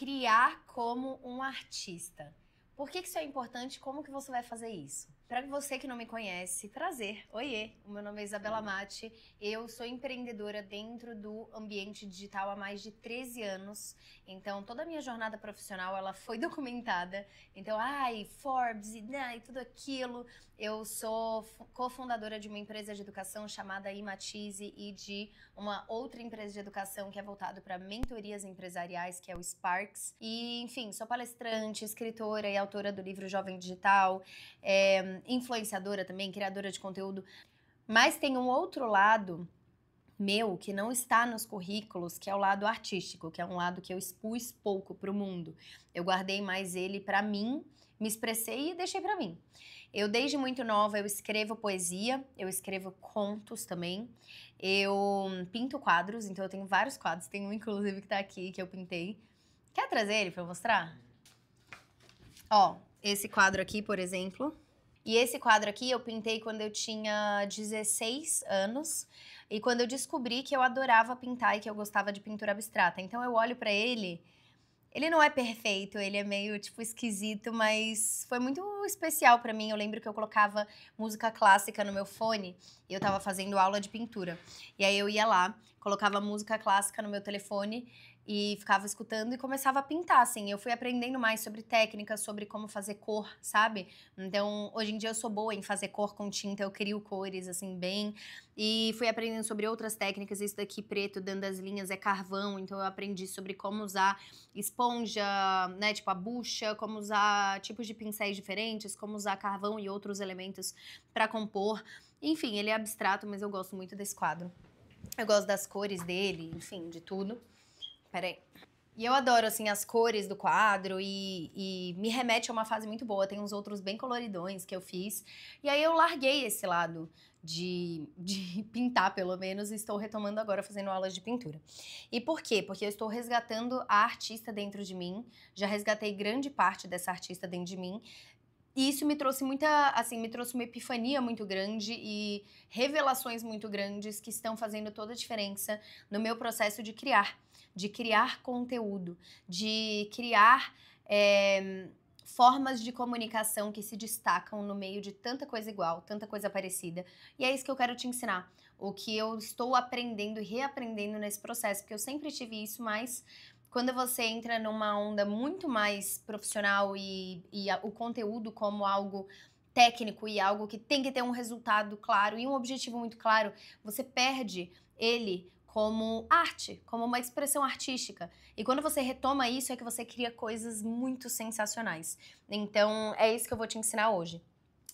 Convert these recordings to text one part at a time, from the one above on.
criar como um artista. Por que isso é importante? Como que você vai fazer isso? Para você que não me conhece, prazer. Oiê, o meu nome é Isabela Matti, eu sou empreendedora dentro do ambiente digital há mais de 13 anos, então toda a minha jornada profissional ela foi documentada, então Forbes e tudo aquilo. Eu sou cofundadora de uma empresa de educação chamada Imatize e de uma outra empresa de educação que é voltada para mentorias empresariais, que é o Sparks. E, enfim, sou palestrante, escritora e autora do livro Jovem Digital, influenciadora também, criadora de conteúdo. Mas tem um outro lado meu que não está nos currículos, que é o lado artístico, que é um lado que eu expus pouco para o mundo. Eu guardei mais ele para mim, me expressei e deixei para mim. Eu, desde muito nova, eu escrevo poesia, eu escrevo contos também, eu pinto quadros, então eu tenho vários quadros, tem um inclusive que tá aqui, que eu pintei. Quer trazer ele pra eu mostrar? Ó, esse quadro aqui, por exemplo. E esse quadro aqui eu pintei quando eu tinha 16 anos e quando eu descobri que eu adorava pintar e que eu gostava de pintura abstrata. Então eu olho pra ele, ele não é perfeito, ele é meio, tipo, esquisito, mas foi muito especial pra mim. Eu lembro que eu colocava música clássica no meu fone e eu tava fazendo aula de pintura. E aí eu ia lá, colocava música clássica no meu telefone e ficava escutando e começava a pintar, assim. Eu fui aprendendo mais sobre técnica, sobre como fazer cor, sabe? Então, hoje em dia eu sou boa em fazer cor com tinta, eu crio cores, assim, bem. E fui aprendendo sobre outras técnicas. Esse daqui preto, dando as linhas, é carvão, então eu aprendi sobre como usar esponja, né, tipo a bucha, como usar tipos de pincéis diferentes, como usar carvão e outros elementos pra compor. Enfim, ele é abstrato, mas eu gosto muito desse quadro. Eu gosto das cores dele, enfim, de tudo. Peraí. E eu adoro, assim, as cores do quadro e me remete a uma fase muito boa. Tem uns outros bem coloridões que eu fiz. E aí eu larguei esse lado de pintar, pelo menos, e estou retomando agora fazendo aulas de pintura. E por quê? Porque eu estou resgatando a artista dentro de mim. Já resgatei grande parte dessa artista dentro de mim. E isso me trouxe me trouxe uma epifania muito grande e revelações muito grandes que estão fazendo toda a diferença no meu processo de criar conteúdo, de criar formas de comunicação que se destacam no meio de tanta coisa igual, tanta coisa parecida. E é isso que eu quero te ensinar, o que eu estou aprendendo e reaprendendo nesse processo, porque eu sempre tive isso, mas quando você entra numa onda muito mais profissional e o conteúdo como algo técnico e algo que tem que ter um resultado claro e um objetivo muito claro, você perde ele como arte, como uma expressão artística. E quando você retoma isso, é que você cria coisas muito sensacionais. Então, é isso que eu vou te ensinar hoje.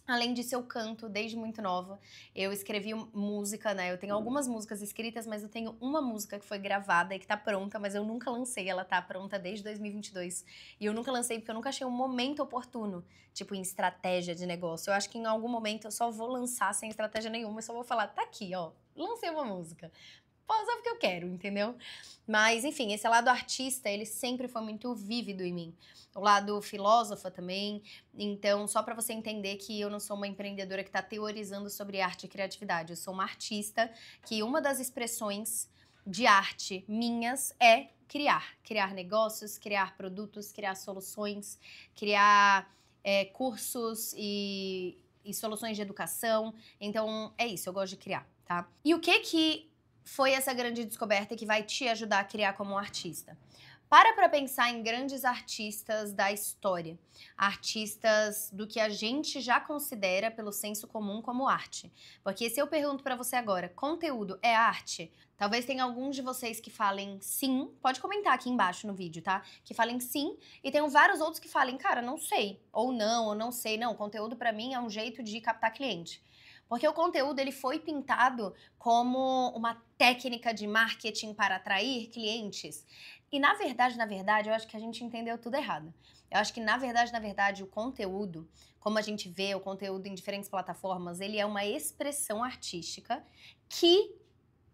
Além disso, eu canto desde muito nova. Eu escrevi música, né? Eu tenho algumas músicas escritas, mas eu tenho uma música que foi gravada e que tá pronta, mas eu nunca lancei. Ela tá pronta desde 2022. E eu nunca lancei porque eu nunca achei um momento oportuno, tipo, em estratégia de negócio. Eu acho que em algum momento eu só vou lançar sem estratégia nenhuma, eu só vou falar, tá aqui, ó, lancei uma música. Só porque eu quero, entendeu? Mas, enfim, esse lado artista, ele sempre foi muito vívido em mim. O lado filósofa também. Então, só pra você entender que eu não sou uma empreendedora que tá teorizando sobre arte e criatividade. Eu sou uma artista que uma das expressões de arte minhas é criar negócios, criar produtos, criar soluções, criar cursos e soluções de educação. Então, é isso, eu gosto de criar, tá? E o que foi essa grande descoberta que vai te ajudar a criar como um artista? Para pensar em grandes artistas da história, artistas do que a gente já considera pelo senso comum como arte. Porque se eu pergunto pra você agora, conteúdo é arte? Talvez tenha alguns de vocês que falem sim, pode comentar aqui embaixo no vídeo, tá? Que falem sim, e tem vários outros que falem, cara, não sei, ou não sei, não, conteúdo pra mim é um jeito de captar cliente. Porque o conteúdo ele foi pintado como uma técnica de marketing para atrair clientes. E na verdade, eu acho que a gente entendeu tudo errado. Eu acho que na verdade, o conteúdo, como a gente vê o conteúdo em diferentes plataformas, ele é uma expressão artística que,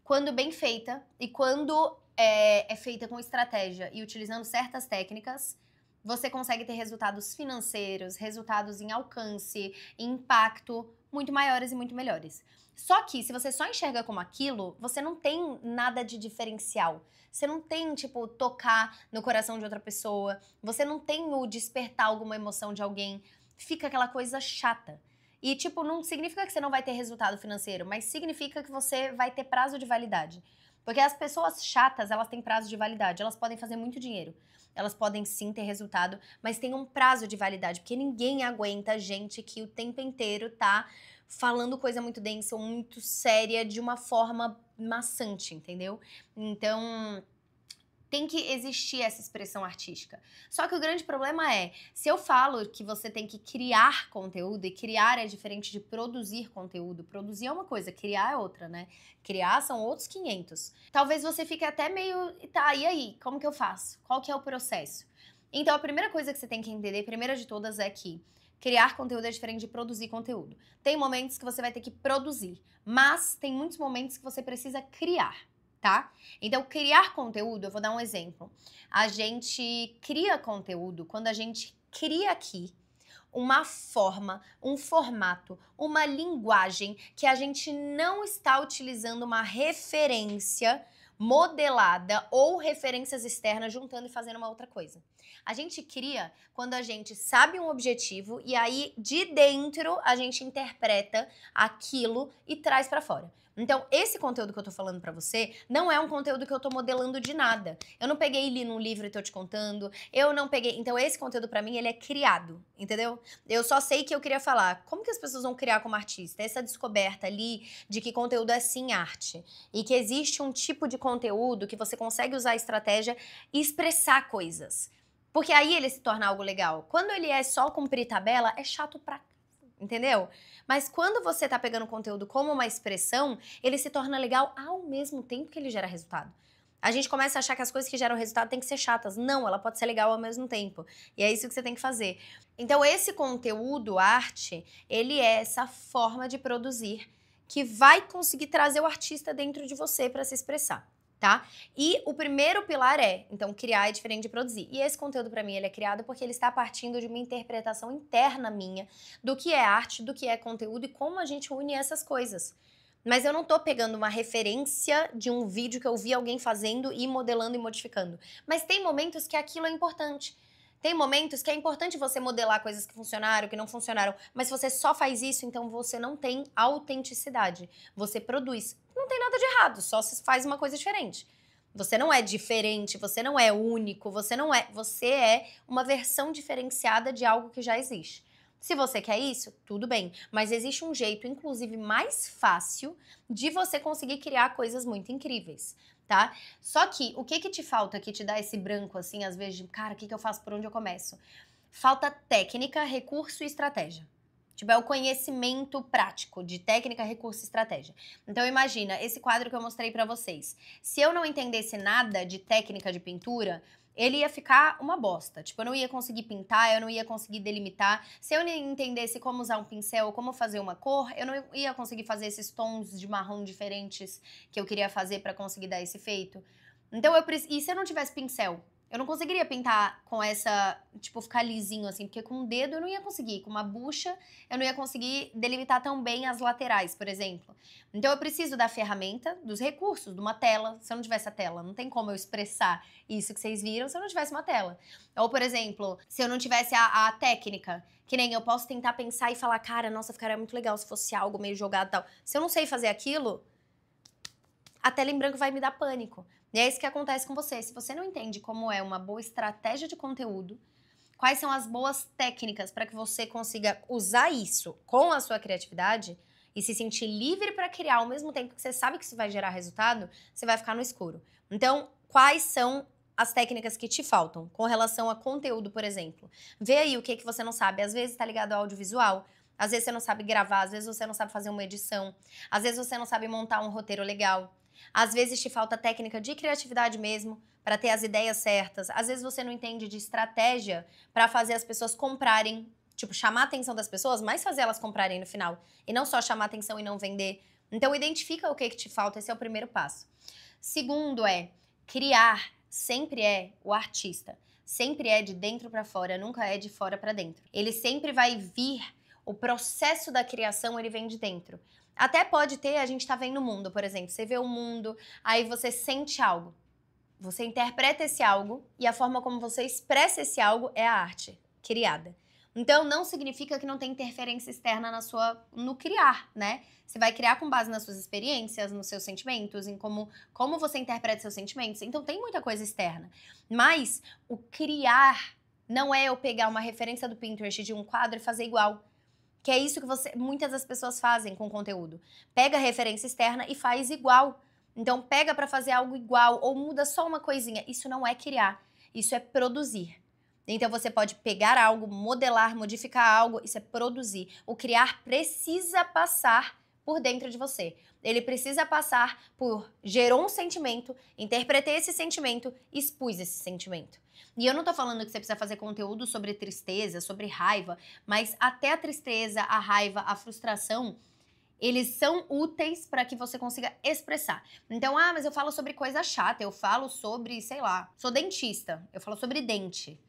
quando bem feita e quando é feita com estratégia e utilizando certas técnicas, você consegue ter resultados financeiros, resultados em alcance, em impacto muito maiores e muito melhores. Só que, se você só enxerga como aquilo, você não tem nada de diferencial. Você não tem, tipo, tocar no coração de outra pessoa. Você não tem o despertar alguma emoção de alguém. Fica aquela coisa chata. E, tipo, não significa que você não vai ter resultado financeiro, mas significa que você vai ter prazo de validade. Porque as pessoas chatas, elas têm prazo de validade. Elas podem fazer muito dinheiro. Elas podem sim ter resultado, mas tem um prazo de validade. Porque ninguém aguenta gente que o tempo inteiro tá falando coisa muito densa ou muito séria de uma forma maçante, entendeu? Então, tem que existir essa expressão artística. Só que o grande problema é, se eu falo que você tem que criar conteúdo, e criar é diferente de produzir conteúdo, produzir é uma coisa, criar é outra, né? Criar são outros 500. Talvez você fique até meio, tá, e aí? Como que eu faço? Qual que é o processo? Então, a primeira coisa que você tem que entender, primeira de todas, é que criar conteúdo é diferente de produzir conteúdo. Tem momentos que você vai ter que produzir, mas tem muitos momentos que você precisa criar. Tá? Então, criar conteúdo, eu vou dar um exemplo. A gente cria conteúdo quando a gente cria aqui uma forma, um formato, uma linguagem que a gente não está utilizando uma referência modelada ou referências externas juntando e fazendo uma outra coisa. A gente cria quando a gente sabe um objetivo e aí de dentro a gente interpreta aquilo e traz pra fora. Então, esse conteúdo que eu tô falando pra você não é um conteúdo que eu tô modelando de nada. Eu não peguei e li num livro e tô te contando. Eu não peguei. Então, esse conteúdo pra mim, ele é criado, entendeu? Eu só sei que eu queria falar. Como que as pessoas vão criar como artista? Essa descoberta ali de que conteúdo é sim arte. E que existe um tipo de conteúdo que você consegue usar a estratégia e expressar coisas. Porque aí ele se torna algo legal. Quando ele é só cumprir tabela, é chato pra... Entendeu? Mas quando você tá pegando conteúdo como uma expressão, ele se torna legal ao mesmo tempo que ele gera resultado. A gente começa a achar que as coisas que geram resultado têm que ser chatas. Não, ela pode ser legal ao mesmo tempo. E é isso que você tem que fazer. Então, esse conteúdo, arte, ele é essa forma de produzir que vai conseguir trazer o artista dentro de você para se expressar. Tá? E o primeiro pilar é, então, criar é diferente de produzir. E esse conteúdo, pra mim, ele é criado porque ele está partindo de uma interpretação interna minha do que é arte, do que é conteúdo e como a gente une essas coisas. Mas eu não tô pegando uma referência de um vídeo que eu vi alguém fazendo e modelando e modificando. Mas tem momentos que aquilo é importante. Tem momentos que é importante você modelar coisas que funcionaram, que não funcionaram. Mas se você só faz isso, então você não tem autenticidade. Você produz. Não tem nada de errado, só se faz uma coisa diferente. Você não é diferente, você não é único, você é uma versão diferenciada de algo que já existe. Se você quer isso, tudo bem, mas existe um jeito, inclusive mais fácil, de você conseguir criar coisas muito incríveis, tá? Só que o que te falta, que te dá esse branco assim, às vezes, de cara, o que eu faço, por onde eu começo? Falta técnica, recurso e estratégia. Tipo, é o conhecimento prático de técnica, recurso e estratégia. Então, imagina, esse quadro que eu mostrei pra vocês. Se eu não entendesse nada de técnica de pintura, ele ia ficar uma bosta. Tipo, eu não ia conseguir pintar, eu não ia conseguir delimitar. Se eu não entendesse como usar um pincel, como fazer uma cor, eu não ia conseguir fazer esses tons de marrom diferentes que eu queria fazer pra conseguir dar esse efeito. Então, e se eu não tivesse pincel? Eu não conseguiria pintar com essa, tipo, ficar lisinho assim, porque com o dedo eu não ia conseguir. Com uma bucha, eu não ia conseguir delimitar tão bem as laterais, por exemplo. Então eu preciso da ferramenta, dos recursos, de uma tela. Se eu não tivesse a tela, não tem como eu expressar isso que vocês viram se eu não tivesse uma tela. Ou, por exemplo, se eu não tivesse a técnica, que nem eu posso tentar pensar e falar, cara, nossa, ficaria muito legal se fosse algo meio jogado e tal. Se eu não sei fazer aquilo, a tela em branco vai me dar pânico. E é isso que acontece com você. Se você não entende como é uma boa estratégia de conteúdo, quais são as boas técnicas para que você consiga usar isso com a sua criatividade e se sentir livre para criar ao mesmo tempo que você sabe que isso vai gerar resultado, você vai ficar no escuro. Então, quais são as técnicas que te faltam com relação a conteúdo, por exemplo? Vê aí o que você não sabe. Às vezes tá ligado ao audiovisual, às vezes você não sabe gravar, às vezes você não sabe fazer uma edição, às vezes você não sabe montar um roteiro legal. Às vezes te falta técnica de criatividade mesmo, para ter as ideias certas. Às vezes você não entende de estratégia para fazer as pessoas comprarem, tipo, chamar a atenção das pessoas, mas fazer elas comprarem no final. E não só chamar a atenção e não vender. Então, identifica o que te falta, esse é o primeiro passo. Segundo criar sempre é o artista. Sempre é de dentro para fora, nunca é de fora para dentro. Ele sempre vai vir O processo da criação, ele vem de dentro. Até pode ter, a gente tá vendo o mundo, por exemplo. Você vê o mundo, aí você sente algo. Você interpreta esse algo e a forma como você expressa esse algo é a arte criada. Então, não significa que não tem interferência externa no criar, né? Você vai criar com base nas suas experiências, nos seus sentimentos, em como você interpreta seus sentimentos. Então, tem muita coisa externa. Mas o criar não é eu pegar uma referência do Pinterest de um quadro e fazer igual. Que é isso que muitas das pessoas fazem com conteúdo. Pega a referência externa e faz igual. Então, pega para fazer algo igual ou muda só uma coisinha. Isso não é criar, isso é produzir. Então, você pode pegar algo, modelar, modificar algo, isso é produzir. O criar precisa passar por dentro de você. Ele precisa passar por gerou um sentimento, interpretei esse sentimento, expus esse sentimento. E eu não tô falando que você precisa fazer conteúdo sobre tristeza, sobre raiva, mas até a tristeza, a raiva, a frustração, eles são úteis para que você consiga expressar. Então, mas eu falo sobre coisa chata, eu falo sobre, sei lá, sou dentista, eu falo sobre dente.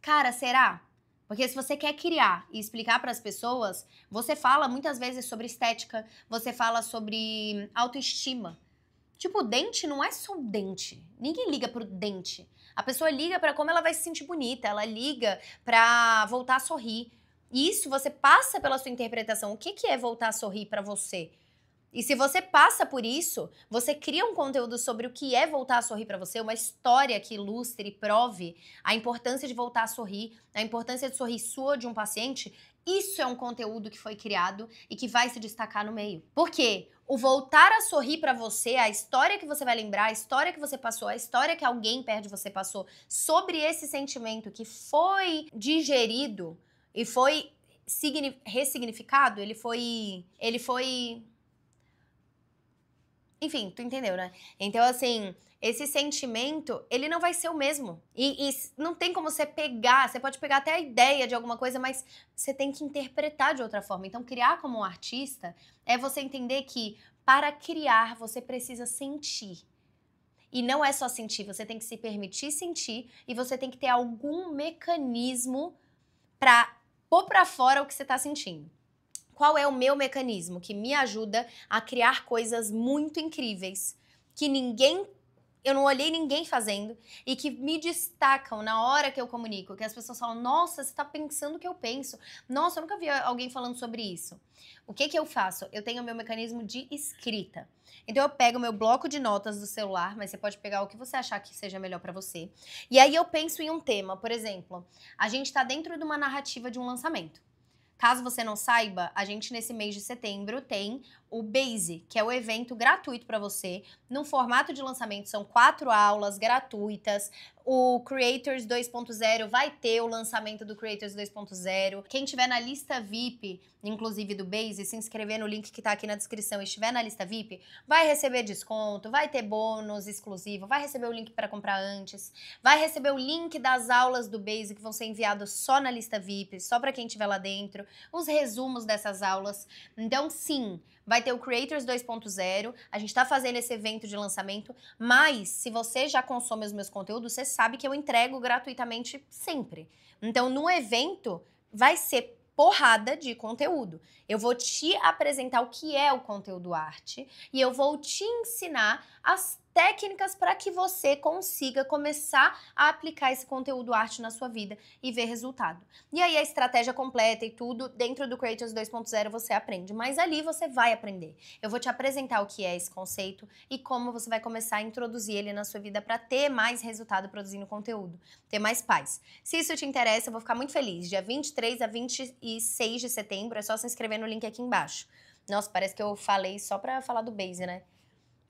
Cara, será? Porque se você quer criar e explicar para as pessoas, você fala muitas vezes sobre estética, você fala sobre autoestima. Tipo, o dente não é só o dente. Ninguém liga pro dente. A pessoa liga para como ela vai se sentir bonita, ela liga para voltar a sorrir. Isso você passa pela sua interpretação. O que é voltar a sorrir para você? E se você passa por isso, você cria um conteúdo sobre o que é voltar a sorrir para você, uma história que ilustre e prove a importância de voltar a sorrir, a importância de sorrir sua ou de um paciente. Isso é um conteúdo que foi criado e que vai se destacar no meio. Por quê? O voltar a sorrir para você, a história que você vai lembrar, a história que você passou, a história que alguém perto de você passou sobre esse sentimento que foi digerido e foi ressignificado, ele foi enfim, tu entendeu, né? Então, assim, esse sentimento, ele não vai ser o mesmo. E não tem como você pegar, você pode pegar até a ideia de alguma coisa, mas você tem que interpretar de outra forma. Então, criar como um artista é você entender que para criar, você precisa sentir. E não é só sentir, você tem que se permitir sentir e você tem que ter algum mecanismo para pôr para fora o que você tá sentindo. Qual é o meu mecanismo que me ajuda a criar coisas muito incríveis, que eu não olhei ninguém fazendo e que me destacam na hora que eu comunico, que as pessoas falam, nossa, você tá pensando o que eu penso. Nossa, eu nunca vi alguém falando sobre isso. O que eu faço? Eu tenho o meu mecanismo de escrita. Então eu pego o meu bloco de notas do celular, mas você pode pegar o que você achar que seja melhor pra você. E aí eu penso em um tema, por exemplo, a gente tá dentro de uma narrativa de um lançamento. Caso você não saiba, a gente nesse mês de setembro tem o Base, que é o evento gratuito para você. No formato de lançamento, são 4 aulas gratuitas. O Creators 2.0 vai ter o lançamento do Creators 2.0. Quem tiver na lista VIP, inclusive do Base, se inscrever no link que tá aqui na descrição e estiver na lista VIP, vai receber desconto, vai ter bônus exclusivo, vai receber o link para comprar antes, vai receber o link das aulas do Base que vão ser enviados só na lista VIP, só para quem estiver lá dentro, os resumos dessas aulas. Então, sim, vai ter o Creators 2.0, a gente tá fazendo esse evento de lançamento, mas se você já consome os meus conteúdos, você sabe que eu entrego gratuitamente sempre. Então, no evento, vai ser porrada de conteúdo. Eu vou te apresentar o que é o conteúdo arte e eu vou te ensinar as técnicas para que você consiga começar a aplicar esse conteúdo arte na sua vida e ver resultado. E aí a estratégia completa e tudo dentro do Creators 2.0 você aprende, mas ali você vai aprender. Eu vou te apresentar o que é esse conceito e como você vai começar a introduzir ele na sua vida para ter mais resultado produzindo conteúdo, ter mais paz. Se isso te interessa, eu vou ficar muito feliz. Dia 23 a 26 de setembro, é só se inscrever no link aqui embaixo. Nossa, parece que eu falei só pra falar do Base, né?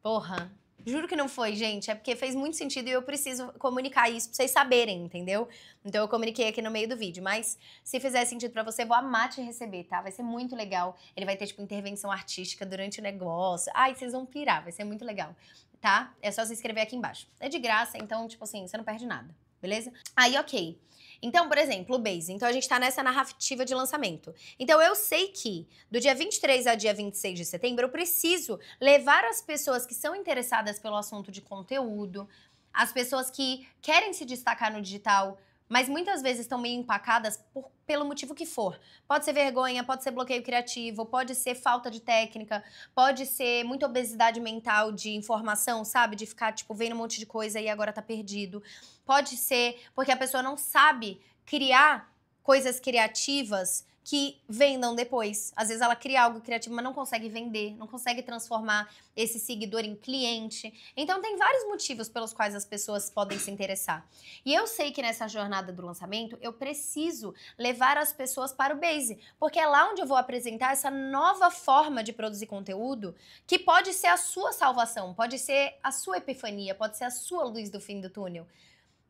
Porra. Juro que não foi, gente. É porque fez muito sentido e eu preciso comunicar isso pra vocês saberem, entendeu? Então eu comuniquei aqui no meio do vídeo. Mas se fizer sentido pra você, eu vou amar te receber, tá? Vai ser muito legal. Ele vai ter, tipo, intervenção artística durante o negócio. Ai, vocês vão pirar. Vai ser muito legal, tá? É só se inscrever aqui embaixo. É de graça, então, tipo assim, você não perde nada, beleza? Aí, ok. Então, por exemplo, o Base. Então, a gente tá nessa narrativa de lançamento. Então, eu sei que do dia 23 a dia 26 de setembro, eu preciso levar as pessoas que são interessadas pelo assunto de conteúdo, as pessoas que querem se destacar no digital, mas muitas vezes estão meio empacadas pelo motivo que for. Pode ser vergonha, pode ser bloqueio criativo, pode ser falta de técnica, pode ser muita obesidade mental de informação, sabe? De ficar, tipo, vendo um monte de coisa e agora tá perdido. Pode ser porque a pessoa não sabe criar coisas criativas que vendam depois. Às vezes ela cria algo criativo, mas não consegue vender, não consegue transformar esse seguidor em cliente. Então tem vários motivos pelos quais as pessoas podem se interessar. E eu sei que nessa jornada do lançamento, eu preciso levar as pessoas para o Base, porque é lá onde eu vou apresentar essa nova forma de produzir conteúdo, que pode ser a sua salvação, pode ser a sua epifania, pode ser a sua luz do fim do túnel.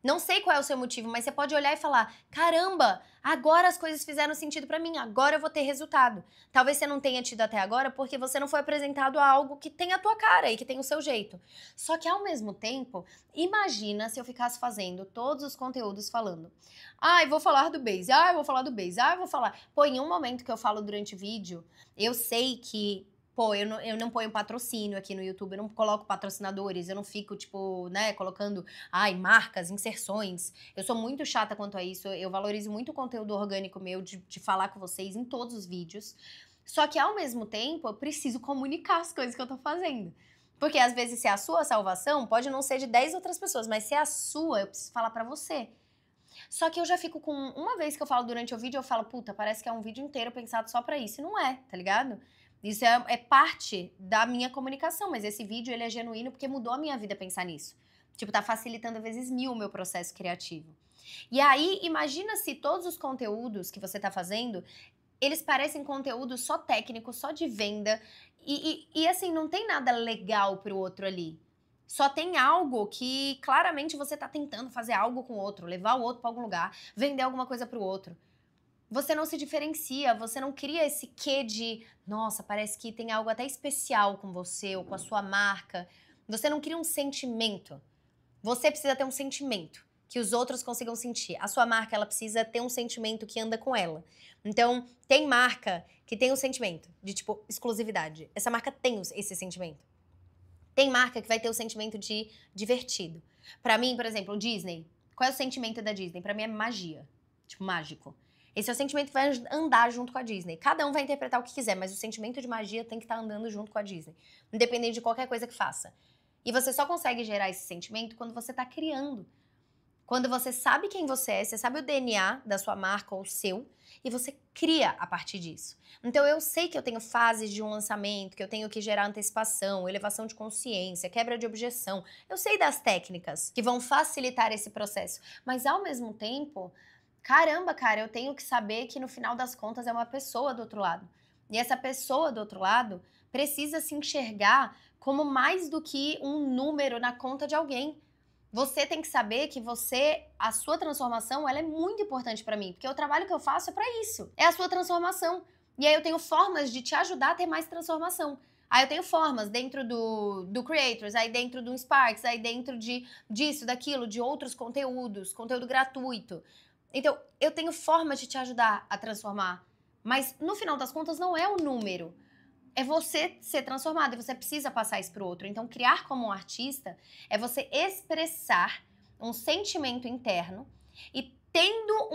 Não sei qual é o seu motivo, mas você pode olhar e falar: caramba, agora as coisas fizeram sentido pra mim, agora eu vou ter resultado. Talvez você não tenha tido até agora porque você não foi apresentado a algo que tem a tua cara e que tem o seu jeito. Só que ao mesmo tempo, imagina se eu ficasse fazendo todos os conteúdos falando: eu vou falar do Base, eu vou falar do Base, eu vou falar. Pô, em um momento que eu falo durante o vídeo, eu sei que eu não ponho patrocínio aqui no YouTube, eu não coloco patrocinadores, eu não fico, tipo, né, colocando, marcas, inserções. Eu sou muito chata quanto a isso, eu valorizo muito o conteúdo orgânico meu de falar com vocês em todos os vídeos. Só que, ao mesmo tempo, eu preciso comunicar as coisas que eu tô fazendo. Porque, às vezes, se é a sua salvação, pode não ser de 10 outras pessoas, mas se é a sua, eu preciso falar pra você. Só que eu já fico com... Uma vez que eu falo durante o vídeo, eu falo, puta, parece que é um vídeo inteiro pensado só pra isso. E não é, tá ligado? Isso é parte da minha comunicação, mas esse vídeo ele é genuíno porque mudou a minha vida pensar nisso. Tipo, tá facilitando vezes 1000 o meu processo criativo. E aí, imagina se todos os conteúdos que você tá fazendo, eles parecem conteúdo só técnico, só de venda, e assim, não tem nada legal pro outro ali. Só tem algo que claramente você tá tentando fazer algo com o outro, levar o outro pra algum lugar, vender alguma coisa pro outro. Você não se diferencia, você não cria esse quê de, nossa, parece que tem algo até especial com você ou com a sua marca. Você não cria um sentimento. Você precisa ter um sentimento que os outros consigam sentir. A sua marca, ela precisa ter um sentimento que anda com ela. Então, tem marca que tem um sentimento de, tipo, exclusividade. Essa marca tem esse sentimento. Tem marca que vai ter o sentimento de divertido. Pra mim, por exemplo, o Disney. Qual é o sentimento da Disney? Pra mim é magia. Tipo, mágico. Esse é o sentimento que vai andar junto com a Disney. Cada um vai interpretar o que quiser, mas o sentimento de magia tem que estar andando junto com a Disney. Independente de qualquer coisa que faça. E você só consegue gerar esse sentimento quando você está criando. Quando você sabe quem você sabe o DNA da sua marca ou o seu, e você cria a partir disso. Então eu sei que eu tenho fases de um lançamento, que eu tenho que gerar antecipação, elevação de consciência, quebra de objeção. Eu sei das técnicas que vão facilitar esse processo. Mas ao mesmo tempo... Caramba, cara, eu tenho que saber que no final das contas é uma pessoa do outro lado. E essa pessoa do outro lado precisa se enxergar como mais do que um número na conta de alguém. Você tem que saber que a sua transformação, ela é muito importante pra mim, porque o trabalho que eu faço é pra isso. É a sua transformação. E aí eu tenho formas de te ajudar a ter mais transformação. Aí eu tenho formas dentro do Creators, aí dentro do Sparks, aí dentro disso, daquilo, de outros conteúdos, conteúdo gratuito. Então, eu tenho formas de te ajudar a transformar, mas no final das contas não é o número, é você ser transformado e você precisa passar isso para o outro. Então, criar como um artista é você expressar um sentimento interno e tendo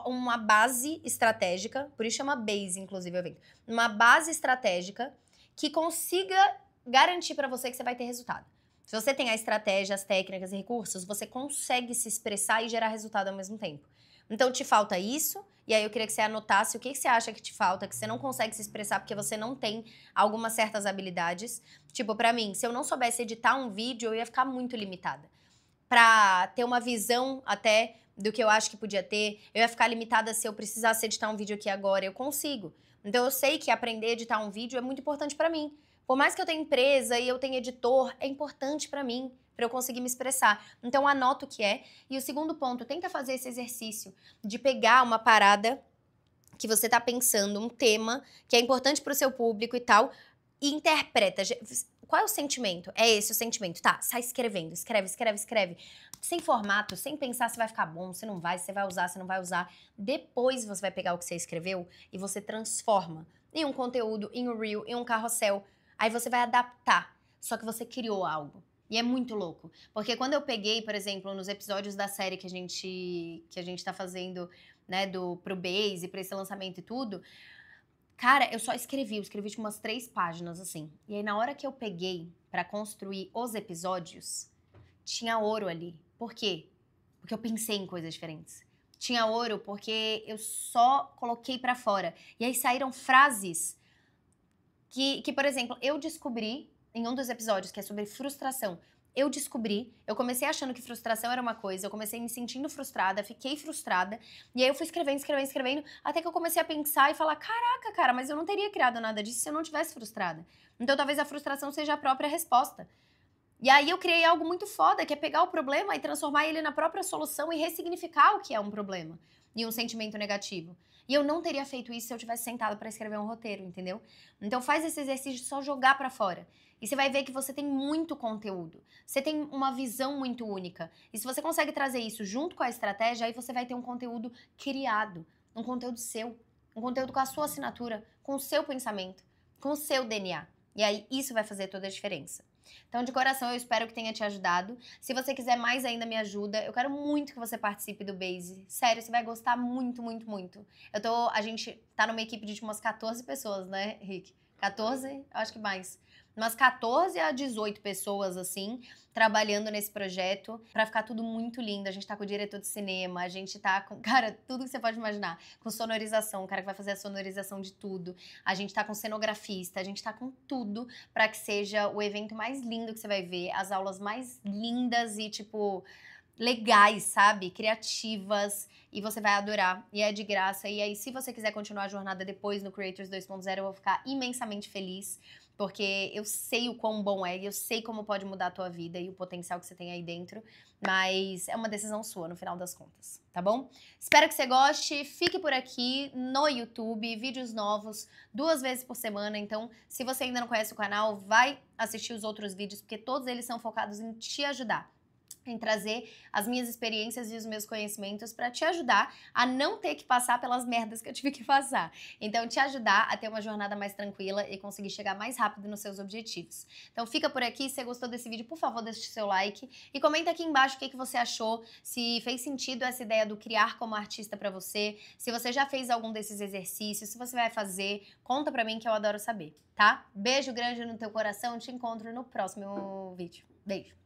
uma base estratégica, por isso chama base, inclusive, eu venho, uma base estratégica que consiga garantir para você que você vai ter resultado. Se você tem a estratégia, as técnicas e recursos, você consegue se expressar e gerar resultado ao mesmo tempo. Então, te falta isso, e aí eu queria que você anotasse o que você acha que te falta, que você não consegue se expressar porque você não tem algumas certas habilidades. Tipo, pra mim, se eu não soubesse editar um vídeo, eu ia ficar muito limitada. Pra ter uma visão até do que eu acho que podia ter, eu ia ficar limitada se eu precisasse editar um vídeo aqui agora, eu consigo. Então, eu sei que aprender a editar um vídeo é muito importante pra mim. Por mais que eu tenha empresa e eu tenha editor, é importante pra mim, pra eu conseguir me expressar. Então, anota o que é. E o segundo ponto, tenta fazer esse exercício de pegar uma parada que você tá pensando, um tema que é importante pro seu público e tal, e interpreta. Qual é o sentimento? É esse o sentimento. Tá, sai escrevendo. Escreve. Sem formato, sem pensar se vai ficar bom, se não vai, se você vai usar, se não vai usar. Depois você vai pegar o que você escreveu e você transforma em um conteúdo, em um reel, em um carrossel. Aí você vai adaptar. Só que você criou algo. E é muito louco. Porque quando eu peguei, por exemplo, nos episódios da série que a gente tá fazendo, né, pro Base, pra esse lançamento e tudo, cara, eu só escrevi, tipo umas 3 páginas, assim. E aí, na hora que eu peguei pra construir os episódios, tinha ouro ali. Por quê? Porque eu pensei em coisas diferentes. Tinha ouro porque eu só coloquei pra fora. E aí saíram frases que, por exemplo, eu descobri em um dos episódios, que é sobre frustração. Eu comecei achando que frustração era uma coisa, eu comecei me sentindo frustrada, fiquei frustrada, e aí eu fui escrevendo, até que eu comecei a pensar e falar, caraca, cara, mas eu não teria criado nada disso se eu não tivesse frustrada. Então talvez a frustração seja a própria resposta. E aí eu criei algo muito foda, que é pegar o problema e transformar ele na própria solução e ressignificar o que é um problema e um sentimento negativo. E eu não teria feito isso se eu tivesse sentado pra escrever um roteiro, entendeu? Então faz esse exercício de só jogar pra fora. E você vai ver que você tem muito conteúdo. Você tem uma visão muito única. E se você consegue trazer isso junto com a estratégia, aí você vai ter um conteúdo criado, um conteúdo seu, um conteúdo com a sua assinatura, com o seu pensamento, com o seu DNA. E aí isso vai fazer toda a diferença. Então, de coração, eu espero que tenha te ajudado. Se você quiser mais ainda me ajuda, eu quero muito que você participe do Base. Sério, você vai gostar muito, muito, muito. A gente tá numa equipe de tipo, umas 14 pessoas, né, Rick? 14? Acho que mais. Umas 14 a 18 pessoas, assim, trabalhando nesse projeto pra ficar tudo muito lindo. A gente tá com o diretor de cinema, a gente tá com, cara, tudo que você pode imaginar. Com sonorização, o cara que vai fazer a sonorização de tudo. A gente tá com cenografista, a gente tá com tudo pra que seja o evento mais lindo que você vai ver, as aulas mais lindas e, tipo, legais, sabe? Criativas, e você vai adorar, e é de graça. E aí, se você quiser continuar a jornada depois no Creators 2.0, eu vou ficar imensamente feliz, porque eu sei o quão bom é, e eu sei como pode mudar a tua vida e o potencial que você tem aí dentro, mas é uma decisão sua, no final das contas, tá bom? Espero que você goste, fique por aqui no YouTube, vídeos novos 2 vezes por semana, então se você ainda não conhece o canal, vai assistir os outros vídeos, porque todos eles são focados em te ajudar, em trazer as minhas experiências e os meus conhecimentos para te ajudar a não ter que passar pelas merdas que eu tive que passar. Então, te ajudar a ter uma jornada mais tranquila e conseguir chegar mais rápido nos seus objetivos. Então, fica por aqui. Se você gostou desse vídeo, por favor, deixe seu like e comenta aqui embaixo o que você achou, se fez sentido essa ideia do criar como artista para você, se você já fez algum desses exercícios, se você vai fazer, conta pra mim que eu adoro saber, tá? Beijo grande no teu coração, te encontro no próximo vídeo. Beijo!